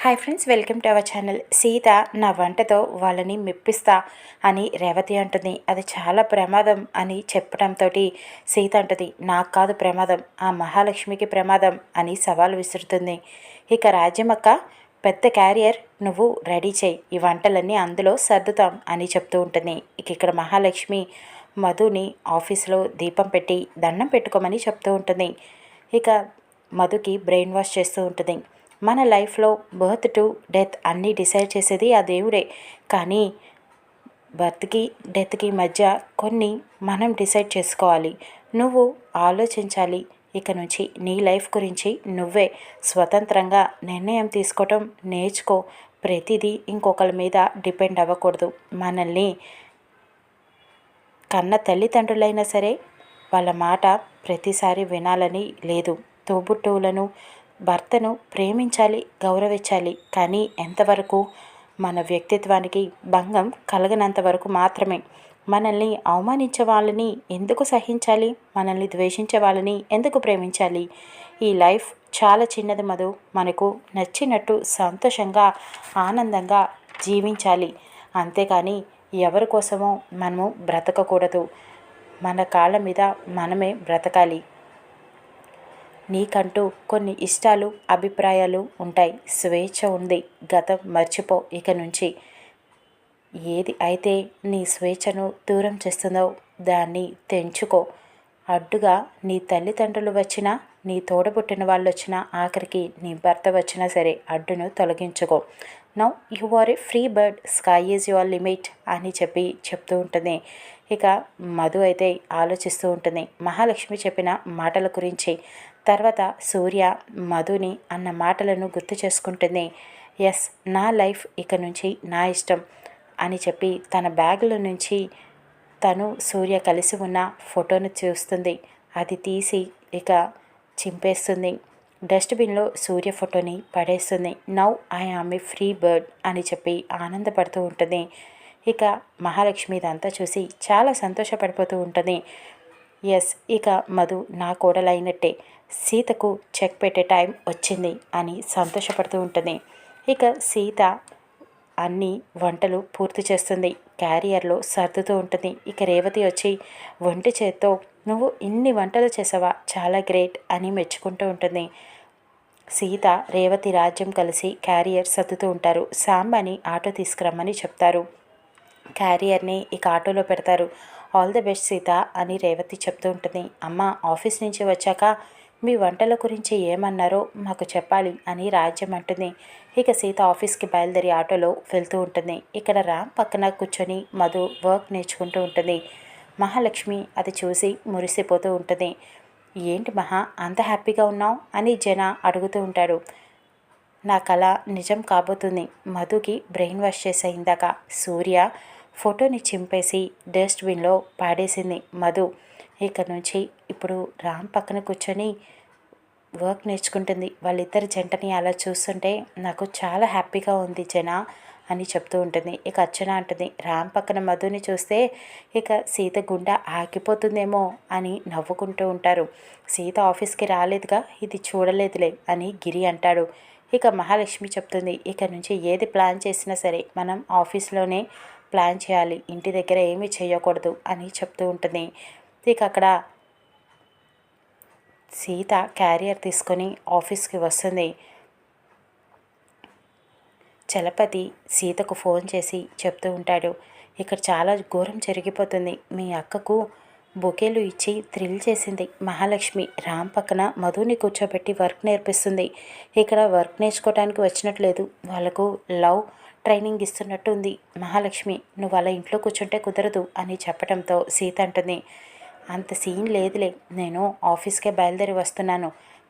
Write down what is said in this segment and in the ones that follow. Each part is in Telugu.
Hi friends, welcome to our channel. Sita నా వంటతో వాళ్ళని మెప్పిస్తా అని రేవతి అంటుంది. అది చాలా ప్రమాదం అని చెప్పడంతో సీత అంటుంది, నాకు కాదు ప్రమాదం, ఆ మహాలక్ష్మికి ప్రమాదం అని సవాలు విసురుతుంది. ఇక రాజ్యమక్క, పెద్ద క్యారియర్ నువ్వు రెడీ చేయి, ఈ వంటలన్నీ అందులో సర్దుతాం అని చెప్తూ ఉంటుంది. ఇక్కడ మహాలక్ష్మి మధుని ఆఫీస్లో దీపం పెట్టి దండం పెట్టుకోమని చెప్తూ ఉంటుంది. ఇక మధుకి బ్రెయిన్ వాష్ చేస్తూ ఉంటుంది. మన లైఫ్లో బర్త్ టు డెత్ అన్నీ డిసైడ్ చేసేది ఆ దేవుడే, కానీ బర్త్కి డెత్కి మధ్య కొన్ని మనం డిసైడ్ చేసుకోవాలి. నువ్వు ఆలోచించాలి. ఇక నుంచి నీ లైఫ్ గురించి నువ్వే స్వతంత్రంగా నిర్ణయం తీసుకోవటం నేర్చుకో. ప్రతిదీ ఇంకొకరి మీద డిపెండ్ అవ్వకూడదు. మనల్ని కన్న తల్లిదండ్రులైనా సరే వాళ్ళ మాట ప్రతిసారి వినాలని లేదు. తోబుట్టువులను, భర్తను ప్రేమించాలి, గౌరవించాలి, కానీ ఎంతవరకు? మన వ్యక్తిత్వానికి భంగం కలగనంత వరకు మాత్రమే. మనల్ని అవమానించే వాళ్ళని ఎందుకు సహించాలి? మనల్ని ద్వేషించే వాళ్ళని ఎందుకు ప్రేమించాలి? ఈ లైఫ్ చాలా చిన్నది మధు. మనకు నచ్చినట్టు సంతోషంగా ఆనందంగా జీవించాలి, అంతేకాని ఎవరి కోసమో మనము బ్రతకకూడదు. మన కాళ్ళ మీద మనమే బ్రతకాలి. నీకంటూ కొన్ని ఇష్టాలు, అభిప్రాయాలు ఉంటాయి. స్వేచ్ఛ ఉంది. గతం మర్చిపో. ఇక నుంచి ఏది అయితే నీ స్వేచ్ఛను దూరం చేస్తుందో దాన్ని తెంచుకో. అడ్డుగా నీ తల్లిదండ్రులు వచ్చినా, నీ తోడబుట్టిన వాళ్ళు వచ్చినా, ఆఖరికి నీ భర్త వచ్చినా సరే అడ్డును తొలగించుకో. Now you are a free bird, sky is your limit అని చెప్తూ ఉంటుంది. ఇక మధు అయితే ఆలోచిస్తూ ఉంటుంది మహాలక్ష్మి చెప్పిన మాటల గురించి. తర్వాత సూర్య మధుని అన్న మాటలను గుర్తు చేసుకుంటుంది. ఎస్, నా లైఫ్ ఇక నుంచి నా ఇష్టం అని చెప్పి తన బ్యాగుల నుంచి తను సూర్య కలిసి ఉన్న ఫోటోను చూస్తుంది. అది తీసి ఇక చింపేస్తుంది. డస్ట్బిన్లో సూర్య ఫోటోని పడేస్తుంది. Now I am a free bird అని చెప్పి ఆనందపడుతూ ఉంటుంది. ఇక మహాలక్ష్మి ఇదంతా చూసి చాలా సంతోషపడిపోతూ ఉంటుంది. ఎస్, ఇక మధు నా కోడలైనట్టే, సీతకు చెక్ పెట్టే టైం వచ్చింది అని సంతోషపడుతూ ఉంటుంది. ఇక సీత అన్ని వంటలు పూర్తి చేస్తుంది, క్యారియర్లో సర్దుతూ ఉంటుంది. ఇక రేవతి వచ్చి ఒంటి చేత్తో నువ్వు ఇన్ని వంటలు చేసావా, చాలా గ్రేట్ అని మెచ్చుకుంటూ ఉంటుంది. సీత రేవతి రాజ్యం కలిసి క్యారియర్ సర్దుతూ ఉంటారు. సాంబాని ఆటో తీసుకురమ్మని చెప్తారు. క్యారియర్ని ఇక ఆటోలో పెడతారు. ఆల్ ది బెస్ట్ సీత అని రేవతి చెప్తూ ఉంటుంది. అమ్మ, ఆఫీస్ నుంచి వచ్చాక మీ వంటల గురించి ఏమన్నారో మాకు చెప్పాలి అని రాజ్యం అంటుంది. ఇక సీత ఆఫీస్కి బయలుదేరి ఆటోలో వెళ్తూ ఉంటుంది. ఇక్కడ రామ్ పక్కన కూర్చొని మధు వర్క్ నేర్చుకుంటూ ఉంటుంది. మహాలక్ష్మి అది చూసి మురిసిపోతూ ఉంటుంది. ఏంటి మహా, అంత హ్యాపీగా ఉన్నావు అని జన అడుగుతూ ఉంటాడు. నా కళ నిజం కాబోతుంది. మధుకి బ్రెయిన్ వాష్ చేసే ఇందాక సూర్య ఫోటోని చింపేసి డస్ట్బిన్లో పాడేసింది మధు. ఇక నుంచి ఇప్పుడు రామ్ పక్కన కూర్చొని వర్క్ నేర్చుకుంటుంది. వాళ్ళిద్దరి జంటని అలా చూస్తుంటే నాకు చాలా హ్యాపీగా ఉంది జన అని చెప్తూ ఉంటుంది. ఇక అర్చన అంటుంది, రామ్ పక్కన మధుని చూస్తే ఇక సీత గుండె ఆగిపోతుందేమో అని నవ్వుకుంటూ ఉంటారు. సీత ఆఫీస్కి రాలేదుగా, ఇది చూడలేదులే అని గిరి అంటాడు. ఇక మహాలక్ష్మి చెప్తుంది, ఇక నుంచి ఏది ప్లాన్ చేసినా సరే మనం ఆఫీస్లోనే ప్లాన్ చేయాలి, ఇంటి దగ్గర ఏమీ చేయకూడదు అని చెప్తూ ఉంటుంది. ఇక అక్కడ సీత క్యారియర్ తీసుకొని ఆఫీస్కి వస్తుంది. చలపతి సీతకు ఫోన్ చేసి చెప్తూ ఉంటాడు, ఇక్కడ చాలా ఘోరం జరిగిపోతుంది. మీ అక్కకు బొకేలు ఇచ్చి థ్రిల్ చేసింది మహాలక్ష్మి. రామ్ పక్కన మధుని కూర్చోబెట్టి వర్క్ నేర్పిస్తుంది. ఇక్కడ వర్క్ నేర్చుకోవడానికి వచ్చినట్లేదు, వాళ్ళకు లవ్ ట్రైనింగ్ ఇస్తున్నట్టు ఉంది. మహాలక్ష్మి, నువ్వు అలా ఇంట్లో కూర్చుంటే కుదరదు అని చెప్పడంతో సీత అంటుంది, అంత సీన్ లేదులే, నేను ఆఫీస్కే బయలుదేరి వస్తున్నాను,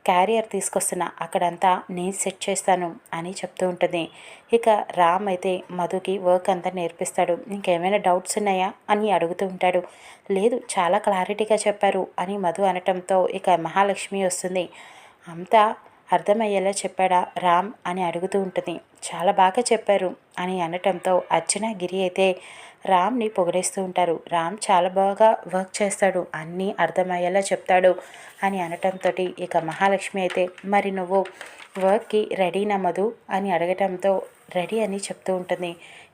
క్యారియర్ తీసుకొస్తున్నా, అక్కడంతా నేను సెట్ చేస్తాను అని చెప్తూ ఉంటుంది. ఇక రామ్ అయితే మధుకి వర్క్ అంతా నేర్పిస్తాడు. ఇంకేమైనా డౌట్స్ ఉన్నాయా అని అడుగుతూ ఉంటాడు. లేదు, చాలా క్లారిటీగా చెప్పారు అని మధు అనటంతో ఇక మహాలక్ష్మి వస్తుంది. అంతా అర్థమయ్యేలా చెప్పాడా రామ్ అని అడుగుతూ ఉంటుంది. చాలా బాగా చెప్పారు అని అనటంతో అర్చన, గిరి అయితే రామ్ని పొగిడేస్తూ ఉంటారు. రామ్ చాలా బాగా వర్క్ చేస్తాడు, అన్నీ అర్థమయ్యేలా చెప్తాడు అని అనటంతో ఇక మహాలక్ష్మి అయితే, మరి నువ్వు వర్క్కి రెడీనా మధు అని అడగటంతో రెడీ అని చెప్తూ ఉంటుంది.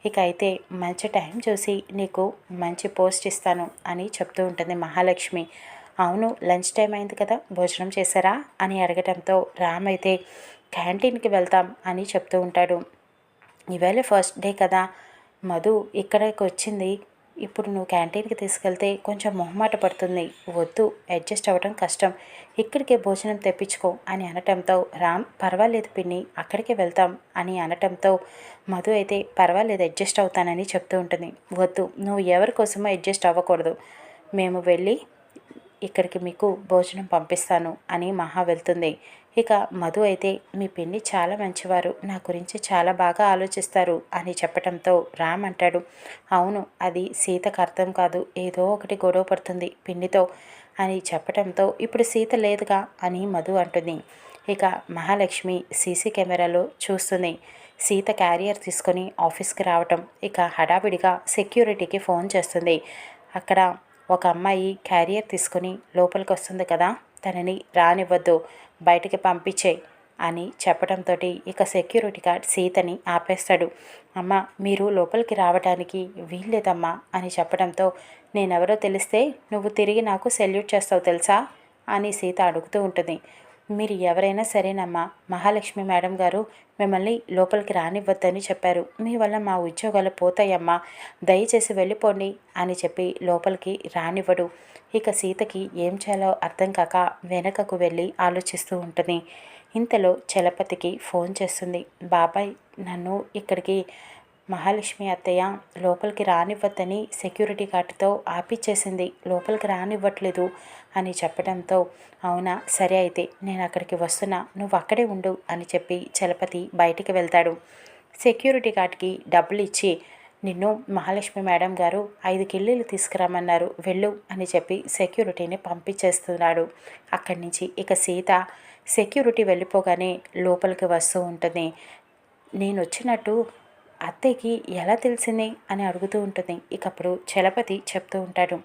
ఇక అయితే మంచి టైం చూసి నీకు మంచి పోస్ట్ ఇస్తాను అని చెప్తూ ఉంటుంది మహాలక్ష్మి. అవును, లంచ్ టైం అయింది కదా, భోజనం చేశారా అని అడగటంతో రామ్ అయితే క్యాంటీన్కి వెళ్తాం అని చెప్తూ ఉంటాడు. ఇవాళ ఫస్ట్ డే కదా, మధు ఇక్కడికి వచ్చింది, ఇప్పుడు నువ్వు క్యాంటీన్కి తీసుకెళ్తే కొంచెం మొహమాట పడుతుంది, వద్దు, అడ్జస్ట్ అవ్వడం కష్టం, ఇక్కడికే భోజనం తెప్పించుకో అని అనటంతో రామ్ పర్వాలేదు పిన్ని, అక్కడికే వెళ్తాం అని అనటంతో మధు అయితే పర్వాలేదు అడ్జస్ట్ అవుతానని చెప్తూ ఉంటుంది. వద్దు, నువ్వు ఎవరి కోసమో అడ్జస్ట్ అవ్వకూడదు, మేము వెళ్ళి ఇక్కడికి మీకు భోజనం పంపిస్తాను అని మహా వెళ్తుంది. ఇక మధు అయితే మీ పిన్ని చాలా మంచివారు, నా గురించి చాలా బాగా ఆలోచిస్తారు అని చెప్పటంతో రామ్ అంటాడు, అవును, అది సీతకు అర్థం కాదు, ఏదో ఒకటి గొడవ పడుతుంది పిన్నితో అని చెప్పటంతో ఇప్పుడు సీత లేదుగా అని మధు అంటుంది. ఇక మహాలక్ష్మి సీసీ కెమెరాలో చూస్తుంది సీత క్యారియర్ తీసుకొని ఆఫీస్కి రావటం. ఇక హడావిడిగా సెక్యూరిటీకి ఫోన్ చేస్తుంది. అక్కడ ఒక అమ్మాయి క్యారియర్ తీసుకుని లోపలికి వస్తుంది కదా, తనని రానివ్వద్దు, బయటికి పంపించేయి అని చెప్పడంతో ఇక సెక్యూరిటీ గార్డ్ సీతని ఆపేస్తాడు. అమ్మ, మీరు లోపలికి రావడానికి వీల్లేదమ్మా అని చెప్పడంతో నేనెవరో తెలిస్తే నువ్వు తిరిగి నాకు సెల్యూట్ చేస్తావు తెలుసా అని సీత అడుగుతూ ఉంటుంది. మీరు ఎవరైనా సరేనమ్మా, మహాలక్ష్మి మేడం గారు మిమ్మల్ని లోపలికి రానివ్వద్దని చెప్పారు, మీ వల్ల మా ఉద్యోగాలు పోతాయమ్మా, దయచేసి వెళ్ళిపోండి అని చెప్పి లోపలికి రానివ్వడు. ఇక సీతకి ఏం చేయాలో అర్థం కాక వెనకకు వెళ్ళి ఆలోచిస్తూ ఉంటుంది. ఇంతలో చలపతికి ఫోన్ చేస్తుంది. బాబాయ్, నన్ను ఇక్కడికి మహాలక్ష్మి అత్తయ్య లోపలికి రానివ్వద్దని సెక్యూరిటీ గార్డుతో ఆపిచ్చేసింది, లోపలికి రానివ్వట్లేదు అని చెప్పడంతో అవునా, సరే అయితే నేను అక్కడికి వస్తున్నా, నువ్వు అక్కడే ఉండు అని చెప్పి చలపతి బయటికి వెళ్తాడు. సెక్యూరిటీ గార్డ్కి డబ్బులు ఇచ్చి నిన్ను మహాలక్ష్మి మేడం గారు 5 కిళ్ళీలు తీసుకురామన్నారు, వెళ్ళు అని చెప్పి సెక్యూరిటీని పంపించేస్తున్నాడు అక్కడి నుంచి. ఇక సీత సెక్యూరిటీ వెళ్ళిపోగానే లోపలికి వస్తూ ఉంటుంది. నేను వచ్చినట్టు అత్తయ్యకి ఎలా తెలిసింది అని అడుగుతూ ఉంటుంది. ఇక అప్పుడు చలపతి చెప్తూ ఉంటాడు,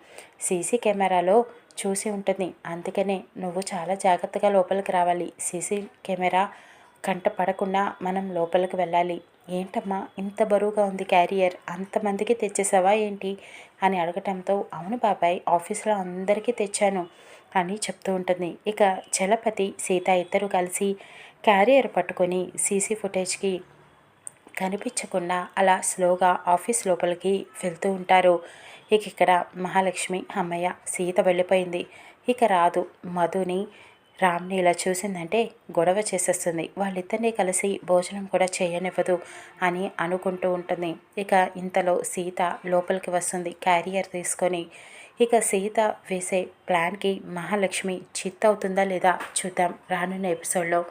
సీసీ కెమెరాలో చూసి ఉంటుంది, అందుకనే నువ్వు చాలా జాగ్రత్తగా లోపలికి రావాలి, సీసీ కెమెరా కంట పడకుండా మనం లోపలికి వెళ్ళాలి. ఏంటమ్మా ఇంత బరువుగా ఉంది క్యారియర్, అంతమందికి తెచ్చేసావా ఏంటి అని అడగటంతో అవును బాబాయ్, ఆఫీస్లో అందరికీ తెచ్చాను అని చెప్తూ ఉంటుంది. ఇక చలపతి సీత ఇద్దరు కలిసి క్యారియర్ పట్టుకొని సీసీ ఫుటేజ్కి కనిపించకుండా అలా స్లోగా ఆఫీస్ లోపలికి వెళ్తూ ఉంటారు. ఇక ఇక్కడ మహాలక్ష్మి అమ్మయ్య సీత వెళ్ళిపోయింది, ఇక రాదు, మధుని రామ్ని ఇలా చూసిందంటే గొడవ చేసేస్తుంది, వాళ్ళిద్దరినీ కలిసి భోజనం కూడా చేయనివ్వదు అని అనుకుంటూ ఉంటుంది. ఇక ఇంతలో సీత లోపలికి వస్తుంది క్యారియర్ తీసుకొని. ఇక సీత వేసే ప్లాన్కి మహాలక్ష్మి చిత్తవుతుందా లేదా చూద్దాం రానున్న ఎపిసోడ్లో.